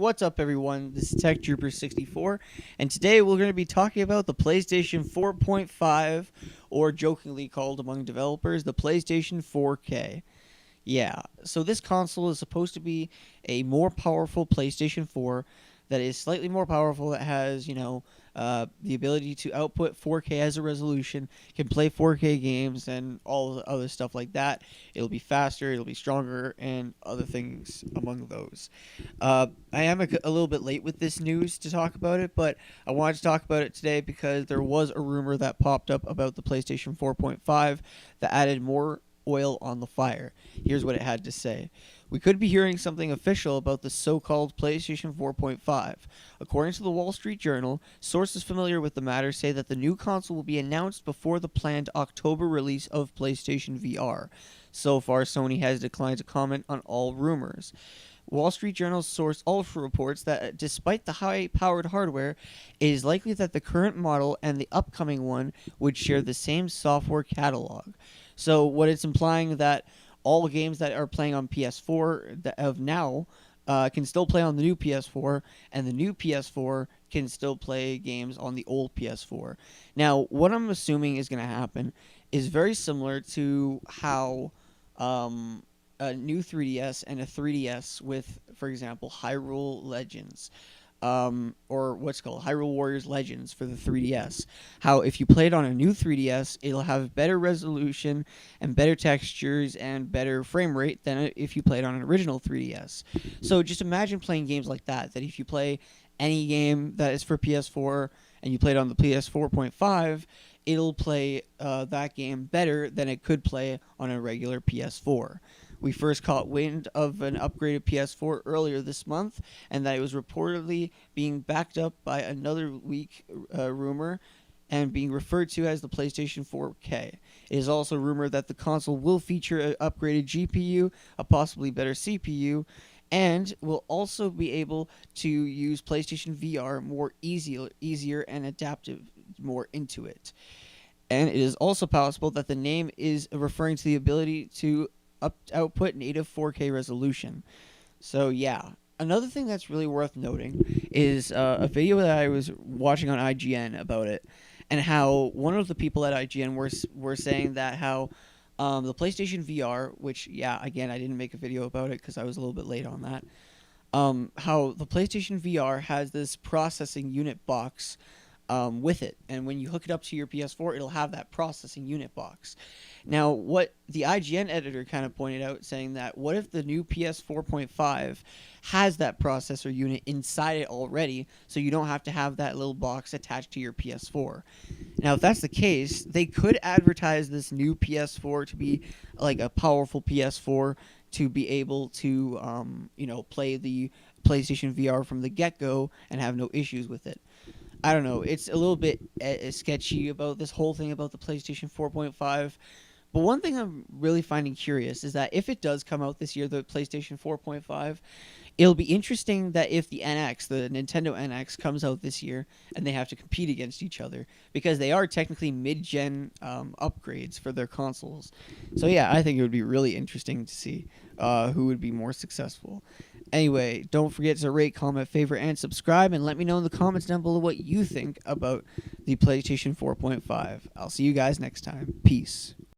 What's up, everyone? This is Tech Trooper 64, and today we're going to be talking about the PlayStation 4.5, or jokingly called among developers, the PlayStation 4K. Yeah, so this console is supposed to be a more powerful PlayStation 4 that is slightly more powerful, that has, the ability to output 4K as a resolution, can play 4K games, and all the other stuff like that. It'll be faster, it'll be stronger, and other things among those. I am a little bit late with this news to talk about it, but I wanted to talk about it today because there was a rumor that popped up about the PlayStation 4.5 that added more oil on the fire. Here's what it had to say. We could be hearing something official about the so-called PlayStation 4.5. According to the Wall Street Journal, sources familiar with the matter say that the new console will be announced before the planned October release of PlayStation VR. So far, Sony has declined to comment on all rumors. Wall Street Journal's source also reports that despite the high-powered hardware, it is likely that the current model and the upcoming one would share the same software catalog. So what it's implying that all games that are playing on PS4 of now can still play on the new PS4, and the new PS4 can still play games on the old PS4. Now, what I'm assuming is going to happen is very similar to how a new 3DS and a 3DS with, for example, Hyrule Legends, or what's called Hyrule Warriors Legends for the 3DS. How if you play it on a new 3DS, it'll have better resolution and better textures and better frame rate than if you played on an original 3DS. So just imagine playing games like that, that if you play any game that is for PS4 and you play it on the PS4.5, it'll play that game better than it could play on a regular PS4. We first caught wind of an upgraded PS4 earlier this month, and that it was reportedly being backed up by another weak rumor and being referred to as the PlayStation 4K. It is also rumored that the console will feature an upgraded GPU, a possibly better CPU, and will also be able to use PlayStation VR more easier and adaptive more into it. And it is also possible that the name is referring to the ability to output native 4K resolution. So yeah, another thing that's really worth noting is a video that I was watching on IGN about it, and how one of the people at IGN were saying that how the PlayStation VR, which again I didn't make a video about it because I was a little bit late on that, how the PlayStation VR has this processing unit box with it, and when you hook it up to your PS4, it'll have that processing unit box. Now, what the IGN editor kind of pointed out, saying that what if the new PS4.5 has that processor unit inside it already, so you don't have to have that little box attached to your PS4. Now, if that's the case, they could advertise this new PS4 to be like a powerful PS4 to be able to, play the PlayStation VR from the get-go and have no issues with it. I don't know. It's a little bit sketchy about this whole thing about the PlayStation 4.5. But one thing I'm really finding curious is that if it does come out this year, the PlayStation 4.5, it'll be interesting that if the NX, the Nintendo NX, comes out this year and they have to compete against each other, because they are technically mid-gen upgrades for their consoles. So yeah, I think it would be really interesting to see who would be more successful. Anyway, don't forget to rate, comment, favorite, and subscribe, and let me know in the comments down below what you think about the PlayStation 4.5. I'll see you guys next time. Peace.